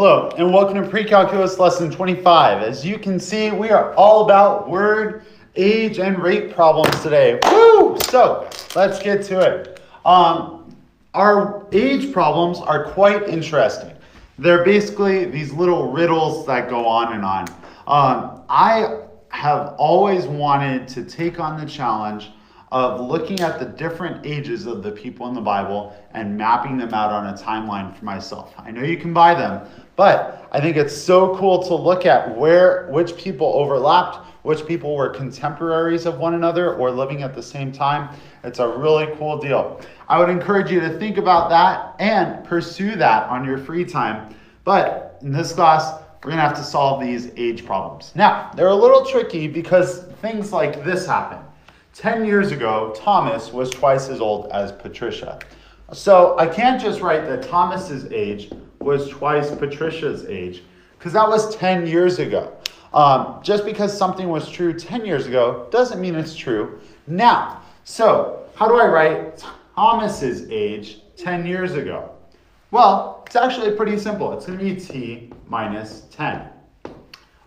Hello, and welcome to PreCalc Lesson 25. As you can see, we are all about word, age, and rate problems today. Woo! So, let's get to it. Our age problems are quite interesting. They're basically these little riddles that go on and on. I have always wanted to take on the challenge of looking at the different ages of the people in the Bible and mapping them out on a timeline for myself. I know you can buy them, but I think it's so cool to look at which people overlapped, which people were contemporaries of one another or living at the same time. It's a really cool deal. I would encourage you to think about that and pursue that on your free time. But in this class, we're going to have to solve these age problems. Now, they're a little tricky because things like this happen. 10 years ago, Thomas was twice as old as Patricia. So I can't just write that Thomas's age was twice Patricia's age, because that was 10 years ago. Just because something was true 10 years ago doesn't mean it's true now. So how do I write Thomas's age 10 years ago? Well, it's actually pretty simple. It's going to be t minus 10.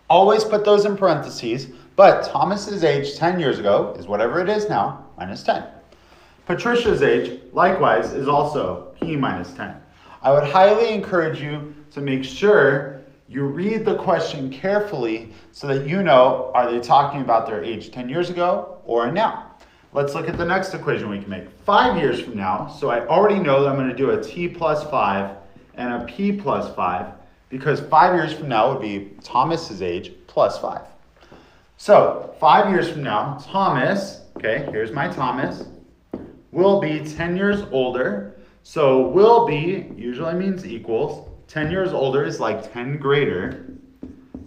Always put those in parentheses, but Thomas's age 10 years ago is whatever it is now, minus 10. Patricia's age, likewise, is also p minus 10. I would highly encourage you to make sure you read the question carefully so that you know, are they talking about their age 10 years ago or now? Let's look at the next equation we can make. 5 years from now, so I already know that I'm going to do a t plus 5 and a p plus 5, because 5 years from now would be Thomas's age plus 5. So 5 years from now, Thomas, okay, here's my Thomas, will be 10 years older. So will be usually means equals. 10 years older is like 10 greater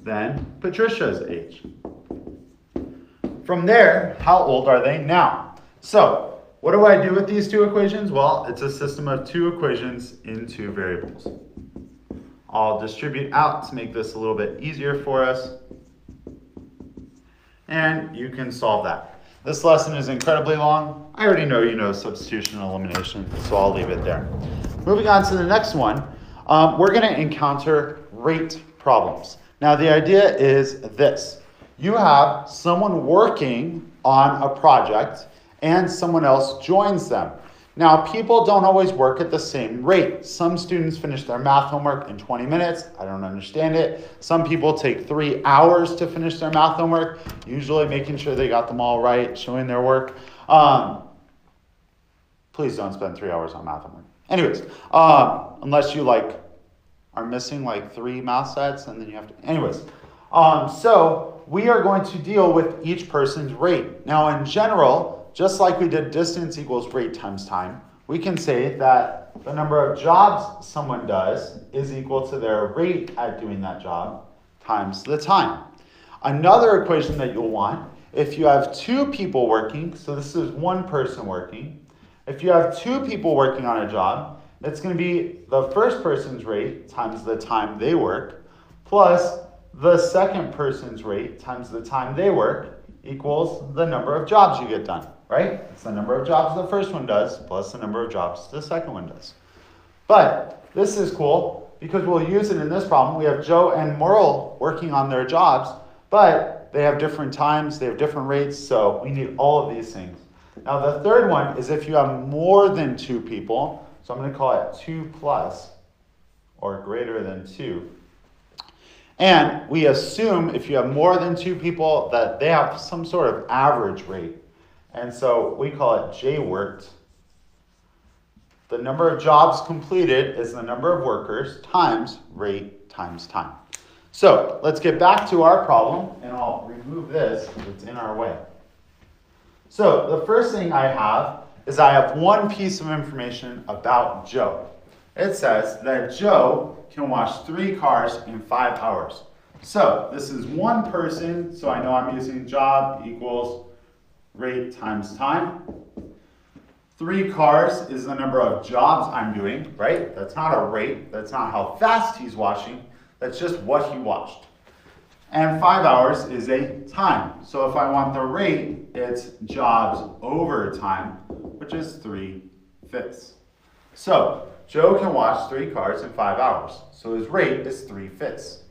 than Patricia's age. From there, how old are they now? So what do I do with these two equations? Well, it's a system of two equations in two variables. I'll distribute out to make this a little bit easier for us. And you can solve that. This lesson is incredibly long. I already know you know substitution and elimination, so I'll leave it there. Moving on to the next one, we're going to encounter rate problems. Now, the idea is this. You have someone working on a project and someone else joins them. Now, people don't always work at the same rate. Some students finish their math homework in 20 minutes. I don't understand it. Some people take 3 hours to finish their math homework, usually making sure they got them all right, showing their work. Please don't spend 3 hours on math homework. Anyways, unless you are missing 3 math sets and then you have to, anyways. So we are going to deal with each person's rate. Now, in general, just like we did distance equals rate times time, we can say that the number of jobs someone does is equal to their rate at doing that job times the time. Another equation that you'll want, if you have 2 people working, so this is 1 person working, if you have 2 people working on a job, it's going to be the first person's rate times the time they work, plus the second person's rate times the time they work equals the number of jobs you get done. Right? It's the number of jobs the first one does plus the number of jobs the second one does. But this is cool because we'll use it in this problem. We have Joe and Merle working on their jobs, but they have different times, they have different rates, so we need all of these things. Now the third one is if you have more than 2 people, so I'm going to call it 2 plus or greater than 2. And we assume if you have more than 2 people that they have some sort of average rate. And so we call it J worked. The number of jobs completed is the number of workers times rate times time. So let's get back to our problem, and I'll remove this because it's in our way. So the first thing I have is I have one piece of information about Joe. It says that Joe can wash 3 cars in 5 hours. So this is 1 person, so I know I'm using job equals rate times time. 3 cars is the number of jobs I'm doing, right? That's not a rate. That's not how fast he's washing. That's just what he washed. And 5 hours is a time. So if I want the rate, it's jobs over time, which is 3/5. So Joe can wash 3 cars in 5 hours. So his rate is 3/5.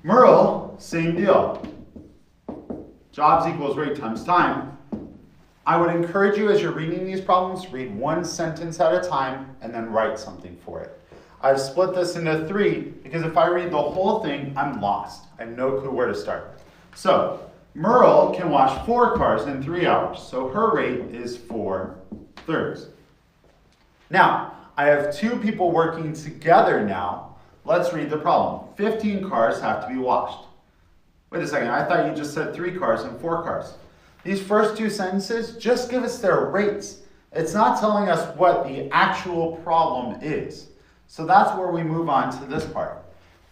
Merle, same deal. Jobs equals rate times time. I would encourage you as you're reading these problems, read one sentence at a time and then write something for it. I've split this into 3 because if I read the whole thing, I'm lost. I have no clue where to start. So Merle can wash 4 cars in 3 hours. So her rate is 4/3. Now, I have 2 people working together now. Let's read the problem. 15 cars have to be washed. Wait a second, I thought you just said 3 cars and 4 cars. These first 2 sentences just give us their rates. It's not telling us what the actual problem is. So that's where we move on to this part.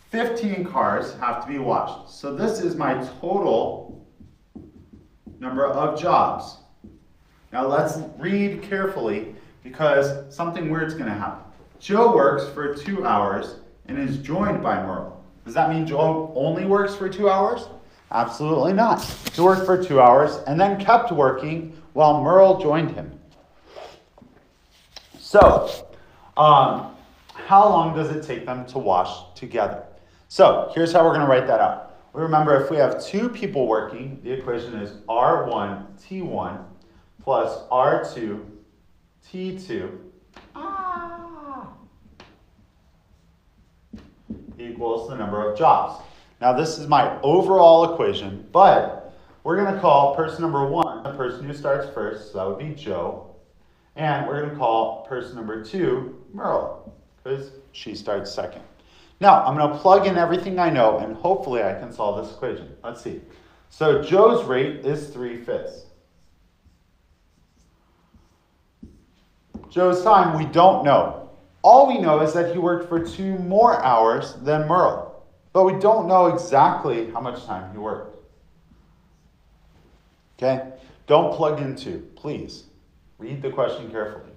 15 cars have to be washed. So this is my total number of jobs. Now let's read carefully because something weird's going to happen. Joe works for 2 hours and is joined by Merle. Does that mean Joe only works for 2 hours? Absolutely not. He worked for 2 hours and then kept working while Merle joined him. So, how long does it take them to wash together? So, here's how we're going to write that out. We remember if we have 2 people working, the equation is R1 T1 plus R2 T2 equals the number of jobs. Now this is my overall equation, but we're going to call person number 1 the person who starts first, so that would be Joe. And we're going to call person number 2 Merle, because she starts second. Now I'm going to plug in everything I know, and hopefully I can solve this equation. Let's see. So Joe's rate is 3/5. Joe's time, we don't know. All we know is that he worked for 2 more hours than Merle, but we don't know exactly how much time he worked. Okay? Don't plug in 2, please. Read the question carefully.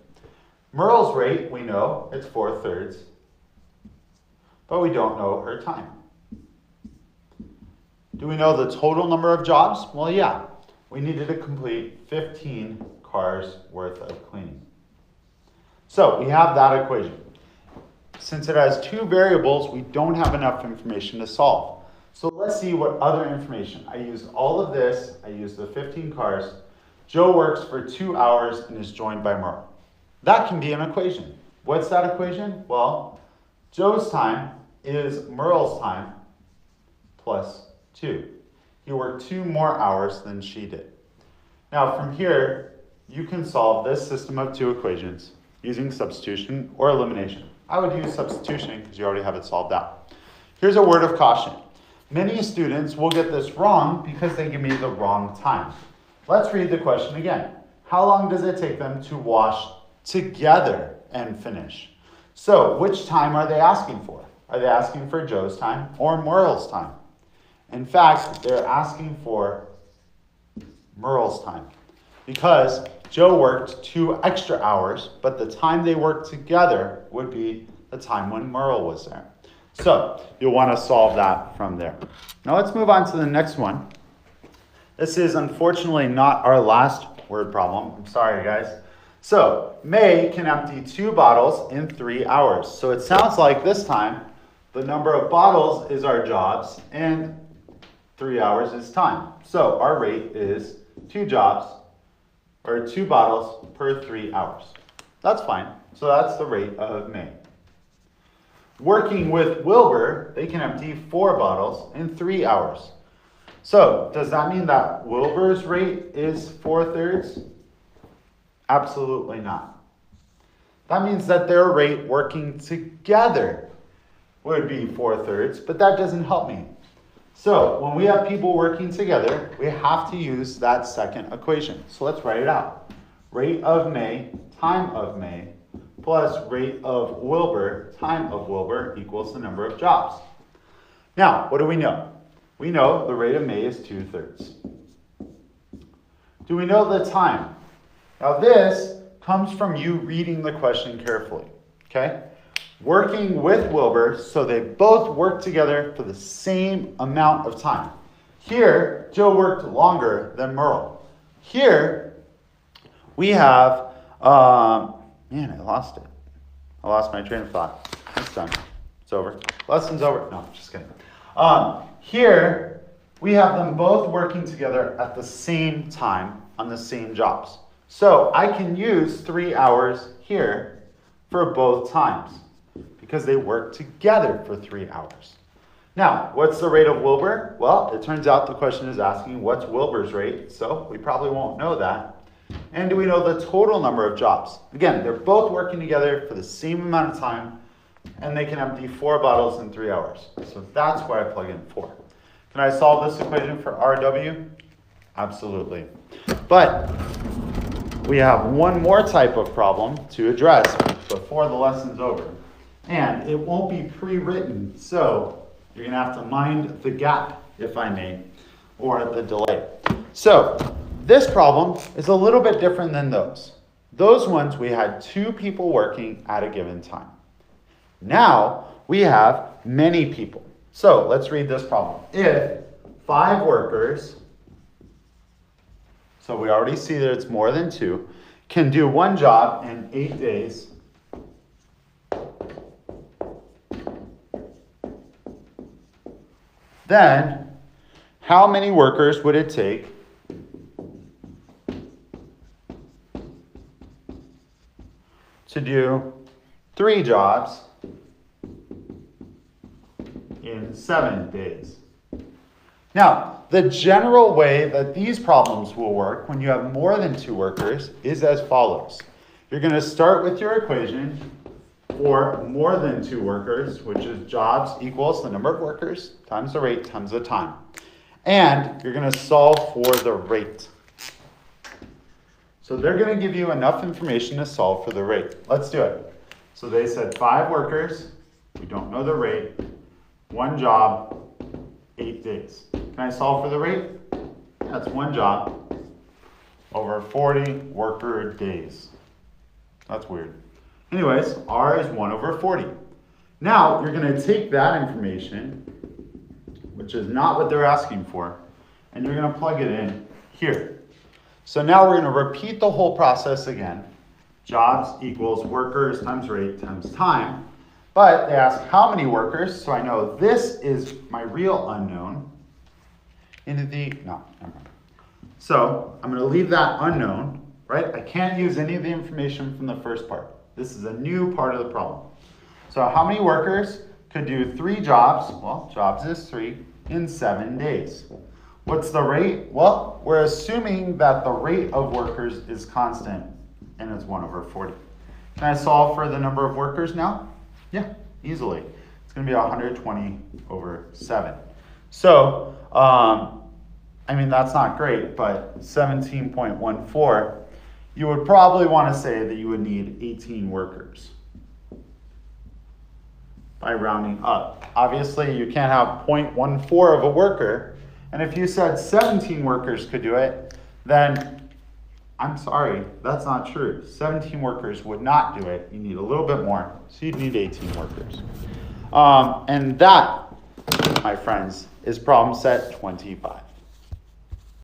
Merle's rate, we know, it's 4/3, but we don't know her time. Do we know the total number of jobs? Well, yeah. We needed to complete 15 cars worth of cleaning. So we have that equation. Since it has 2 variables, we don't have enough information to solve. So let's see what other information. I used all of this. I used the 15 cars. Joe works for 2 hours and is joined by Merle. That can be an equation. What's that equation? Well, Joe's time is Merle's time plus 2. He worked 2 more hours than she did. Now from here, you can solve this system of 2 equations using substitution or elimination. I would use substitution because you already have it solved out. Here's a word of caution. Many students will get this wrong because they give me the wrong time. Let's read the question again. How long does it take them to wash together and finish? So which time are they asking for? Are they asking for Joe's time or Merle's time? In fact, they're asking for Merle's time because Joe worked 2 extra hours, but the time they worked together would be the time when Merle was there. So you'll want to solve that from there. Now let's move on to the next one. This is unfortunately not our last word problem. I'm sorry, guys. So May can empty 2 bottles in 3 hours. So it sounds like this time the number of bottles is our jobs and 3 hours is time. So our rate is 2 jobs or 2 bottles per 3 hours. That's fine. So that's the rate of May. Working with Wilbur, they can empty 4 bottles in 3 hours. So does that mean that Wilbur's rate is 4/3? Absolutely not. That means that their rate working together would be 4/3, but that doesn't help me. So when we have people working together, we have to use that second equation. So let's write it out. Rate of May, time of May, plus rate of Wilbur, time of Wilbur, equals the number of jobs. Now, what do we know? We know the rate of May is 2/3. Do we know the time? Now this comes from you reading the question carefully, okay? Working with Wilbur, so they both work together for the same amount of time. Here, Joe worked longer than Merle. Here, we have, man, I lost it. I lost my train of thought. It's done. It's over. Lesson's over. No, just kidding. Here, we have them both working together at the same time on the same jobs. So I can use 3 hours here for both times because they work together for 3 hours. Now, what's the rate of Wilbur? Well, it turns out the question is asking what's Wilbur's rate, so we probably won't know that. And do we know the total number of jobs? Again, they're both working together for the same amount of time, and they can empty 4 bottles in 3 hours. So that's why I plug in 4. Can I solve this equation for RW? Absolutely. But we have one more type of problem to address before the lesson's over. And it won't be pre-written, so you're going to have to mind the gap, if I may, or the delay. So this problem is a little bit different than those. Those ones we had 2 people working at a given time. Now we have many people. So let's read this problem. If 5 workers, so we already see that it's more than 2, can do one job in 8 days, then how many workers would it take to do 3 jobs in 7 days? Now, the general way that these problems will work when you have more than 2 workers is as follows. You're going to start with your equation for more than 2 workers, which is jobs equals the number of workers times the rate times the time. And you're going to solve for the rate. So they're going to give you enough information to solve for the rate. Let's do it. So they said 5 workers, we don't know the rate, 1 job, 8 days. Can I solve for the rate? That's 1 job over 40 worker days. That's weird. Anyways, R is 1 over 40. Now, you're going to take that information, which is not what they're asking for, and you're going to plug it in here. So now we're going to repeat the whole process again. Jobs equals workers times rate times time. But they ask how many workers, so I know this is my real unknown. So I'm going to leave that unknown, right? I can't use any of the information from the first part. This is a new part of the problem. So how many workers could do 3 jobs? Well, jobs is 3 in 7 days. What's the rate? Well, we're assuming that the rate of workers is constant, and it's 1 over 40. Can I solve for the number of workers now? Yeah, easily. It's going to be 120 over 7. So, I mean, that's not great, but 17.14, you would probably want to say that you would need 18 workers by rounding up. Obviously, you can't have 0.14 of a worker, and if you said 17 workers could do it, then I'm sorry, that's not true. 17 workers would not do it. You need a little bit more, so you'd need 18 workers. And that, my friends, is problem set 25.